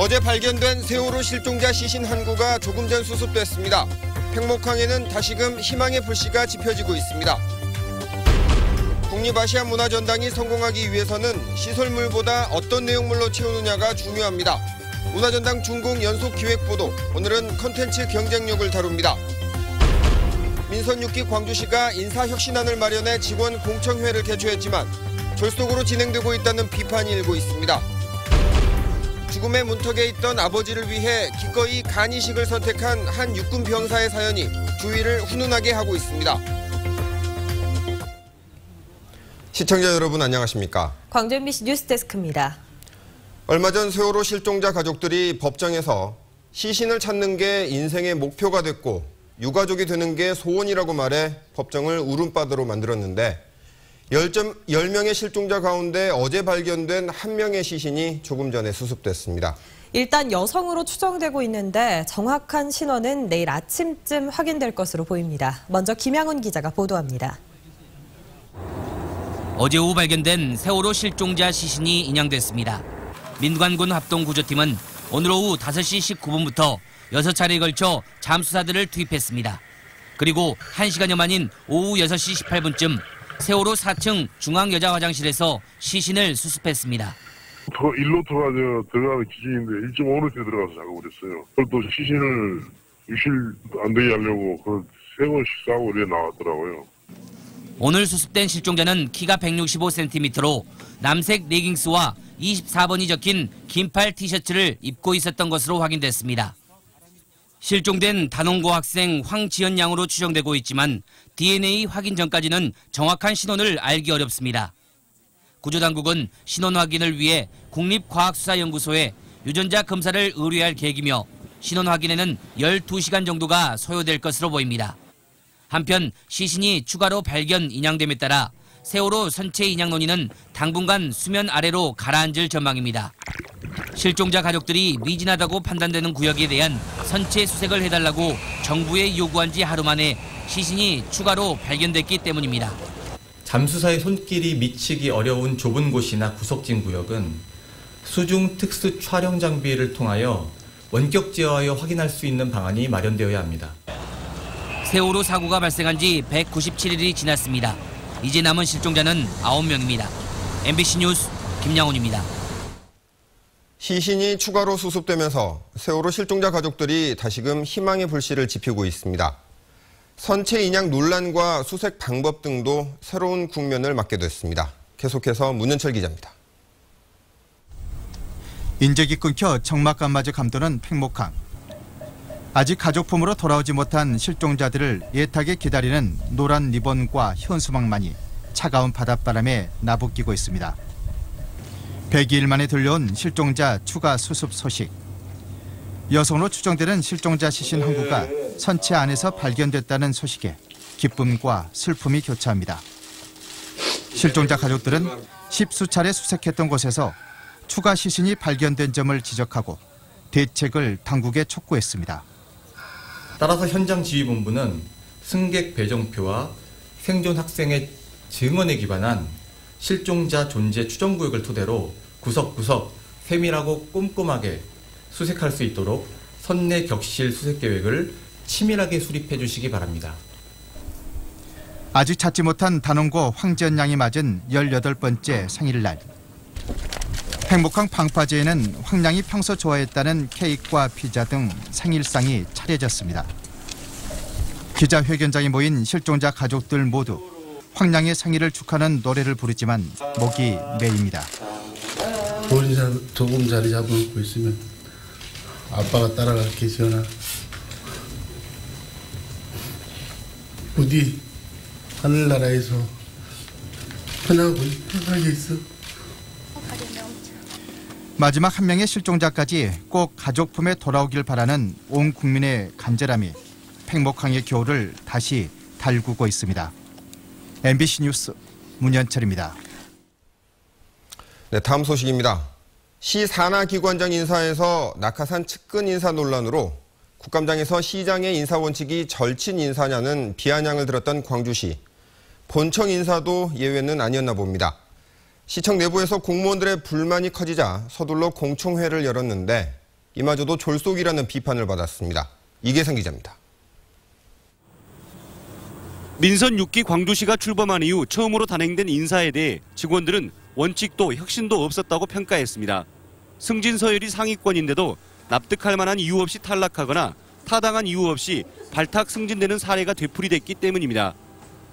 어제 발견된 세월호 실종자 시신 한 구가 조금 전 수습됐습니다. 팽목항에는 다시금 희망의 불씨가 지펴지고 있습니다. 국립아시아문화전당이 성공하기 위해서는 시설물보다 어떤 내용물로 채우느냐가 중요합니다. 문화전당 준공 연속기획보도, 오늘은 컨텐츠 경쟁력을 다룹니다. 민선 6기 광주시가 인사혁신안을 마련해 직원 공청회를 개최했지만 졸속으로 진행되고 있다는 비판이 일고 있습니다. 죽음의 문턱에 있던 아버지를 위해 기꺼이 간이식을 선택한 한 육군 병사의 사연이 주위를 훈훈하게 하고 있습니다. 시청자 여러분 안녕하십니까? 광주 MBC 뉴스데스크입니다. 얼마 전 세월호 실종자 가족들이 법정에서 시신을 찾는 게 인생의 목표가 됐고 유가족이 되는 게 소원이라고 말해 법정을 울음바다로 만들었는데 10명의 실종자 가운데 어제 발견된 한 명의 시신이 조금 전에 수습됐습니다. 일단 여성으로 추정되고 있는데 정확한 신원은 내일 아침쯤 확인될 것으로 보입니다. 먼저 김양훈 기자가 보도합니다. 어제 오후 발견된 세월호 실종자 시신이 인양됐습니다. 민관군 합동구조팀은 오늘 오후 5시 19분부터 6차례에 걸쳐 잠수사들을 투입했습니다. 그리고 1시간여 만인 오후 6시 18분쯤 세월호 4층 중앙여자화장실에서 시신을 수습했습니다. 일로 들어가는 기준인데 1.5m에 들어가서 작업을 했어요. 또 시신을 유실 안 되게 하려고 그 3번씩 싸고 이래 나왔더라고요. 오늘 수습된 실종자는 키가 165cm로 남색 레깅스와 24번이 적힌 긴팔 티셔츠를 입고 있었던 것으로 확인됐습니다. 실종된 단원고 학생 황지연 양으로 추정되고 있지만 DNA 확인 전까지는 정확한 신원을 알기 어렵습니다. 구조당국은 신원 확인을 위해 국립과학수사연구소에 유전자 검사를 의뢰할 계획이며 신원 확인에는 12시간 정도가 소요될 것으로 보입니다. 한편 시신이 추가로 발견 인양됨에 따라 세월호 선체 인양 논의는 당분간 수면 아래로 가라앉을 전망입니다. 실종자 가족들이 미진하다고 판단되는 구역에 대한 선체 수색을 해달라고 정부에 요구한 지 하루 만에 시신이 추가로 발견됐기 때문입니다. 잠수사의 손길이 미치기 어려운 좁은 곳이나 구석진 구역은 수중 특수 촬영 장비를 통하여 원격제어하여 확인할 수 있는 방안이 마련되어야 합니다. 세월호 사고가 발생한 지 197일이 지났습니다. 이제 남은 실종자는 9명입니다. MBC 뉴스 김양훈입니다. 시신이 추가로 수습되면서 세월호 실종자 가족들이 다시금 희망의 불씨를 지피고 있습니다. 선체 인양 논란과 수색 방법 등도 새로운 국면을 맞게 됐습니다. 계속해서 문현철 기자입니다. 인적이 끊겨 적막감마저 감도는 팽목항. 아직 가족품으로 돌아오지 못한 실종자들을 애타게 기다리는 노란 리본과 현수막만이 차가운 바닷바람에 나부끼고 있습니다. 102일 만에 들려온 실종자 추가 수습 소식. 여성으로 추정되는 실종자 시신 한 구가 선체 안에서 발견됐다는 소식에 기쁨과 슬픔이 교차합니다. 실종자 가족들은 10수차례 수색했던 곳에서 추가 시신이 발견된 점을 지적하고 대책을 당국에 촉구했습니다. 따라서 현장 지휘본부는 승객 배정표와 생존 학생의 증언에 기반한 실종자 존재 추정구역을 토대로 구석구석 세밀하고 꼼꼼하게 수색할 수 있도록 선내 격실 수색 계획을 치밀하게 수립해 주시기 바랍니다. 아직 찾지 못한 단원고 황지연 양이 맞은 18번째 생일날. 팽목항 방파제에는 황 양이 평소 좋아했다는 케이크와 피자 등 생일상이 차려졌습니다. 기자회견장에 모인 실종자 가족들 모두 황 양의 생일을 축하하는 노래를 부르지만 목이 메입니다. 조금 자리 잡아놓고 있으면 아빠가 따라갈게, 지연아. 부디 하늘나라에서 편하게 있어. 마지막 한 명의 실종자까지 꼭 가족 품에 돌아오길 바라는 온 국민의 간절함이 팽목항의 겨울을 다시 달구고 있습니다. MBC 뉴스 문현철입니다. 네, 다음 소식입니다. 시 산하기관장 인사에서 낙하산 측근 인사 논란으로 국감장에서 시장의 인사 원칙이 절친 인사냐는 비아냥을 들었던 광주시. 본청 인사도 예외는 아니었나 봅니다. 시청 내부에서 공무원들의 불만이 커지자 서둘러 공청회를 열었는데 이마저도 졸속이라는 비판을 받았습니다. 이계상 기자입니다. 민선 6기 광주시가 출범한 이후 처음으로 단행된 인사에 대해 직원들은 원칙도 혁신도 없었다고 평가했습니다. 승진 서열이 상위권인데도 납득할 만한 이유 없이 탈락하거나 타당한 이유 없이 발탁 승진되는 사례가 되풀이됐기 때문입니다.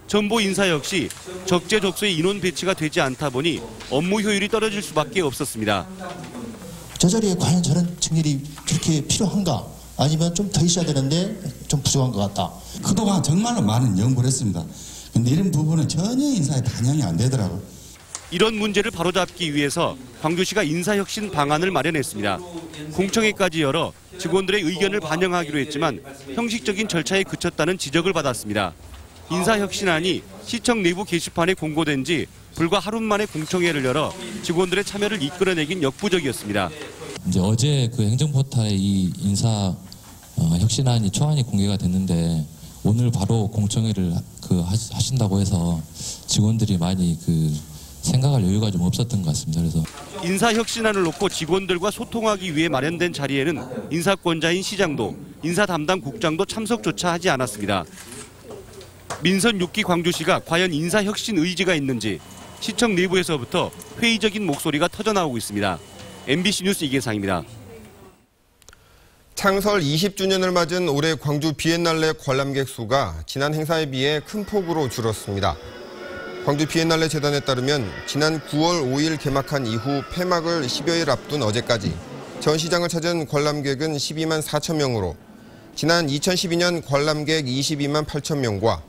전보 인사 역시 적재적소의 인원 배치가 되지 않다 보니 업무 효율이 떨어질 수밖에 없었습니다. 저 자리에 과연 저런 청년이 그렇게 필요한가? 아니면 좀 더 있어야 되는데 좀 부족한 것 같다. 그동안 정말로 많은 연구를 했습니다. 근데 이런 부분은 전혀 인사에 반영이 안 되더라고요. 이런 문제를 바로잡기 위해서 광주시가 인사혁신 방안을 마련했습니다. 공청회까지 열어 직원들의 의견을 반영하기로 했지만 형식적인 절차에 그쳤다는 지적을 받았습니다. 인사혁신안이 시청 내부 게시판에 공고된 지 불과 하루 만에 공청회를 열어 직원들의 참여를 이끌어내긴 역부족이었습니다. 이제 어제 그 행정포탈에 이 인사 혁신안이 초안이 공개가 됐는데 오늘 바로 공청회를 하신다고 해서 직원들이 많이 생각할 여유가 좀 없었던 것 같습니다. 그래서 인사혁신안을 놓고 직원들과 소통하기 위해 마련된 자리에는 인사권자인 시장도 인사 담당 국장도 참석조차 하지 않았습니다. 민선 6기 광주시가 과연 인사혁신 의지가 있는지 시청 내부에서부터 회의적인 목소리가 터져나오고 있습니다. MBC 뉴스 이계상입니다. 창설 20주년을 맞은 올해 광주 비엔날레 관람객 수가 지난 행사에 비해 큰 폭으로 줄었습니다. 광주 비엔날레 재단에 따르면 지난 9월 5일 개막한 이후 폐막을 10여일 앞둔 어제까지 전 시장을 찾은 관람객은 12만 4천 명으로 지난 2012년 관람객 22만 8천 명과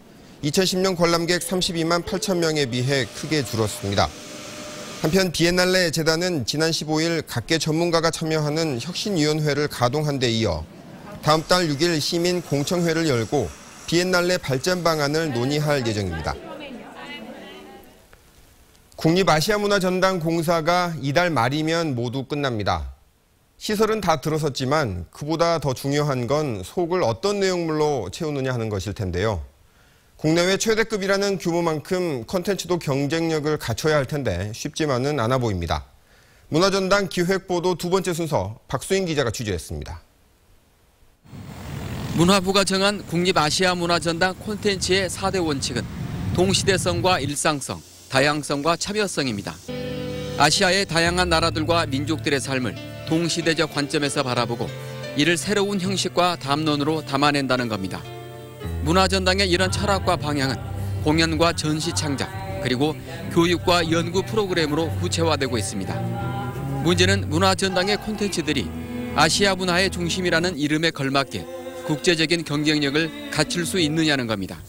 2010년 관람객 32만 8천 명에 비해 크게 줄었습니다. 한편 비엔날레 재단은 지난 15일 각계 전문가가 참여하는 혁신위원회를 가동한 데 이어 다음 달 6일 시민 공청회를 열고 비엔날레 발전 방안을 논의할 예정입니다. 국립아시아문화전당 공사가 이달 말이면 모두 끝납니다. 시설은 다 들어섰지만 그보다 더 중요한 건 속을 어떤 내용물로 채우느냐 하는 것일 텐데요. 국내외 최대급이라는 규모만큼 콘텐츠도 경쟁력을 갖춰야 할 텐데 쉽지만은 않아 보입니다. 문화전당 기획보도 두 번째 순서 박수인 기자가 취재했습니다. 문화부가 정한 국립아시아문화전당 콘텐츠의 4대 원칙은 동시대성과 일상성, 다양성과 참여성입니다. 아시아의 다양한 나라들과 민족들의 삶을 동시대적 관점에서 바라보고 이를 새로운 형식과 담론으로 담아낸다는 겁니다. 문화전당의 이런 철학과 방향은 공연과 전시 창작, 그리고 교육과 연구 프로그램으로 구체화되고 있습니다. 문제는 문화전당의 콘텐츠들이 아시아 문화의 중심이라는 이름에 걸맞게 국제적인 경쟁력을 갖출 수 있느냐는 겁니다.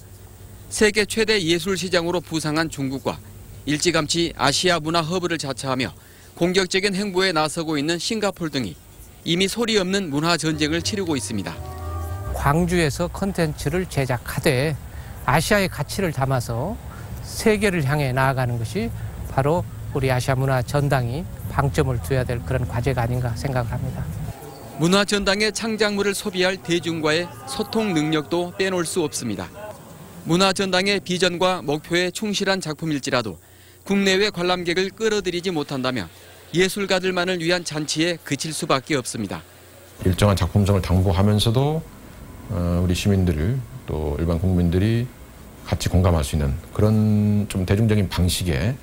세계 최대 예술 시장으로 부상한 중국과 일찌감치 아시아 문화 허브를 자처하며 공격적인 행보에 나서고 있는 싱가포르 등이 이미 소리 없는 문화 전쟁을 치르고 있습니다. 광주에서 콘텐츠를 제작하되 아시아의 가치를 담아서 세계를 향해 나아가는 것이 바로 우리 아시아문화전당이 방점을 둬야 될 그런 과제가 아닌가 생각을 합니다. 문화전당의 창작물을 소비할 대중과의 소통 능력도 빼놓을 수 없습니다. 문화전당의 비전과 목표에 충실한 작품일지라도 국내외 관람객을 끌어들이지 못한다면 예술가들만을 위한 잔치에 그칠 수밖에 없습니다. 일정한 작품성을 당부하면서도 우리 시민들 또 일반 국민들이 같이 공감할 수 있는 그런 좀 대중적인 방식의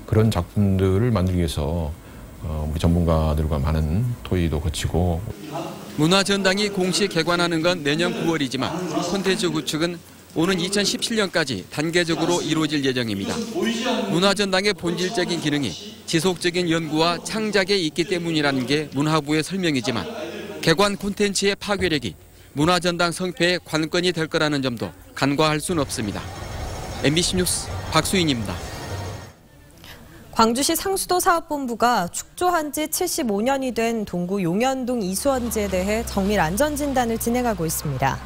그런 작품들을 만들기 위해서 우리 전문가들과 많은 토의도 거치고 문화전당이 공식 개관하는 건 내년 9월이지만 콘텐츠 구축은 오는 2017년까지 단계적으로 이루어질 예정입니다. 문화전당의 본질적인 기능이 지속적인 연구와 창작에 있기 때문이라는 게 문화부의 설명이지만 개관 콘텐츠의 파괴력이 문화전당 성패의 관건이 될 거라는 점도 간과할 수는 없습니다. MBC 뉴스 박수인입니다. 광주시 상수도 사업본부가 축조한 지 75년이 된 동구 용현동 이수원지에 대해 정밀 안전진단을 진행하고 있습니다.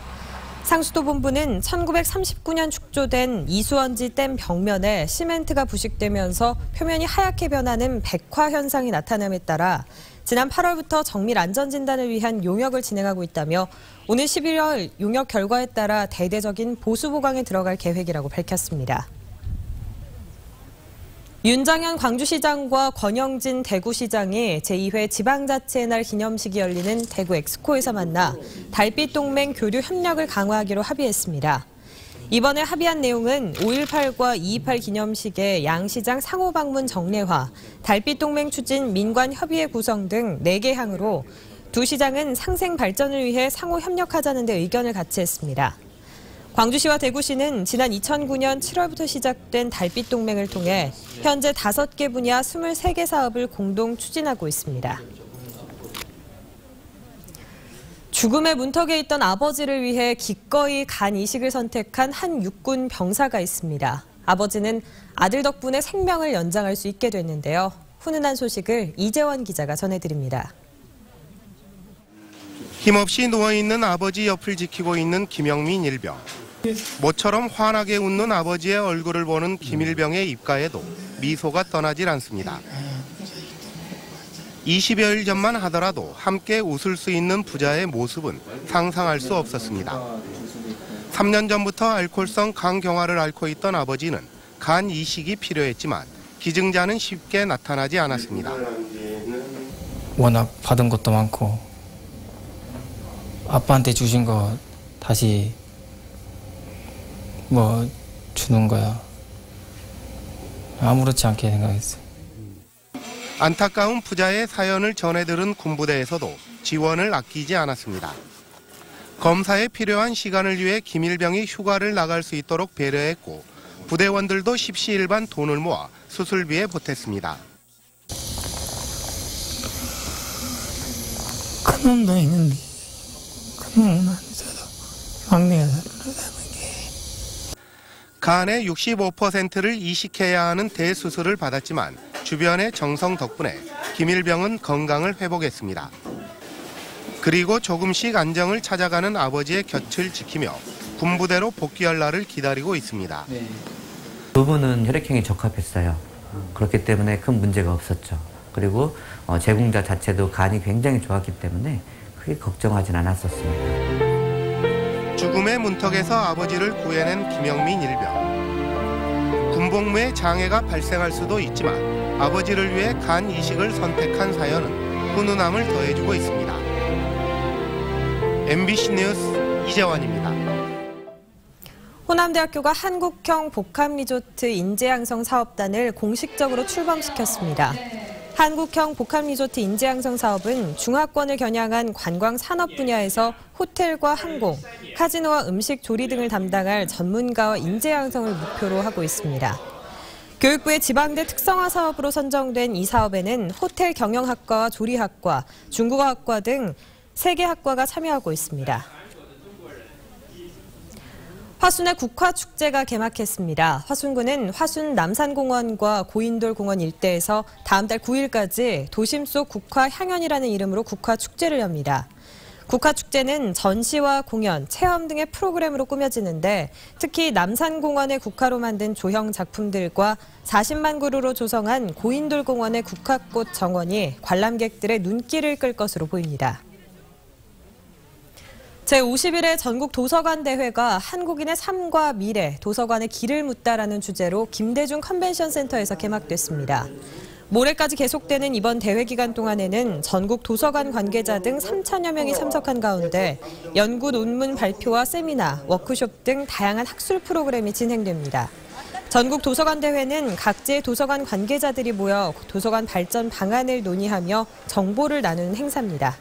상수도 본부는 1939년 축조된 이수원지 댐 벽면에 시멘트가 부식되면서 표면이 하얗게 변하는 백화 현상이 나타남에 따라 지난 8월부터 정밀 안전진단을 위한 용역을 진행하고 있다며 오늘 11월 용역 결과에 따라 대대적인 보수 보강에 들어갈 계획이라고 밝혔습니다. 윤장현 광주시장과 권영진 대구시장이 제2회 지방자치의 날 기념식이 열리는 대구 엑스코에서 만나 달빛 동맹 교류 협력을 강화하기로 합의했습니다. 이번에 합의한 내용은 5.18과 2.28 기념식의 양 시장 상호 방문 정례화, 달빛 동맹 추진 민관 협의회 구성 등 4개 항으로 두 시장은 상생 발전을 위해 상호 협력하자는 데 의견을 같이 했습니다. 광주시와 대구시는 지난 2009년 7월부터 시작된 달빛 동맹을 통해 현재 5개 분야 23개 사업을 공동 추진하고 있습니다. 죽음의 문턱에 있던 아버지를 위해 기꺼이 간 이식을 선택한 한 육군 병사가 있습니다. 아버지는 아들 덕분에 생명을 연장할 수 있게 됐는데요. 훈훈한 소식을 이재원 기자가 전해드립니다. 힘없이 누워있는 아버지 옆을 지키고 있는 김영민 일병. 모처럼 환하게 웃는 아버지의 얼굴을 보는 김일병의 입가에도 미소가 떠나질 않습니다. 20여일 전만 하더라도 함께 웃을 수 있는 부자의 모습은 상상할 수 없었습니다. 3년 전부터 알코올성 간경화를 앓고 있던 아버지는 간 이식이 필요했지만 기증자는 쉽게 나타나지 않았습니다. 워낙 받은 것도 많고 아빠한테 주신 거 다시 주는 거야. 아무렇지 않게 생각했어요. 안타까운 부자의 사연을 전해들은 군부대에서도 지원을 아끼지 않았습니다. 검사에 필요한 시간을 위해 김일병이 휴가를 나갈 수 있도록 배려했고 부대원들도 십시일반 돈을 모아 수술비에 보탰습니다. 큰 놈도 있는데 큰 놈은 안 있어도 막내가 살아남은 게. 간의 65%를 이식해야 하는 대수술을 받았지만 주변의 정성 덕분에 김일병은 건강을 회복했습니다. 그리고 조금씩 안정을 찾아가는 아버지의 곁을 지키며 군부대로 복귀할 날을 기다리고 있습니다. 부부는 혈액형이 적합했어요. 그렇기 때문에 큰 문제가 없었죠. 그리고 제공자 자체도 간이 굉장히 좋았기 때문에 크게 걱정하진 않았었습니다. 죽음의 문턱에서 아버지를 구해낸 김영민 일병. 군복무에 장애가 발생할 수도 있지만 아버지를 위해 간 이식을 선택한 사연은 훈훈함을 더해주고 있습니다. MBC 뉴스 이재원입니다. 호남대학교가 한국형 복합리조트 인재양성 사업단을 공식적으로 출범시켰습니다. 한국형 복합리조트 인재양성 사업은 중화권을 겨냥한 관광 산업 분야에서 호텔과 항공, 카지노와 음식 조리 등을 담당할 전문가와 인재 양성을 목표로 하고 있습니다. 교육부의 지방대 특성화 사업으로 선정된 이 사업에는 호텔 경영학과와 조리학과, 중국어학과 등 3개 학과가 참여하고 있습니다. 화순의 국화축제가 개막했습니다. 화순군은 화순 남산공원과 고인돌공원 일대에서 다음 달 9일까지 도심 속 국화 향연이라는 이름으로 국화축제를 엽니다. 국화축제는 전시와 공연, 체험 등의 프로그램으로 꾸며지는데 특히 남산공원의 국화로 만든 조형 작품들과 40만 그루로 조성한 고인돌공원의 국화꽃 정원이 관람객들의 눈길을 끌 것으로 보입니다. 제51회 전국 도서관 대회가 한국인의 삶과 미래, 도서관의 길을 묻다라는 주제로 김대중 컨벤션 센터에서 개막됐습니다. 모레까지 계속되는 이번 대회 기간 동안에는 전국 도서관 관계자 등 3천여 명이 참석한 가운데 연구 논문 발표와 세미나, 워크숍 등 다양한 학술 프로그램이 진행됩니다. 전국 도서관 대회는 각지의 도서관 관계자들이 모여 도서관 발전 방안을 논의하며 정보를 나누는 행사입니다.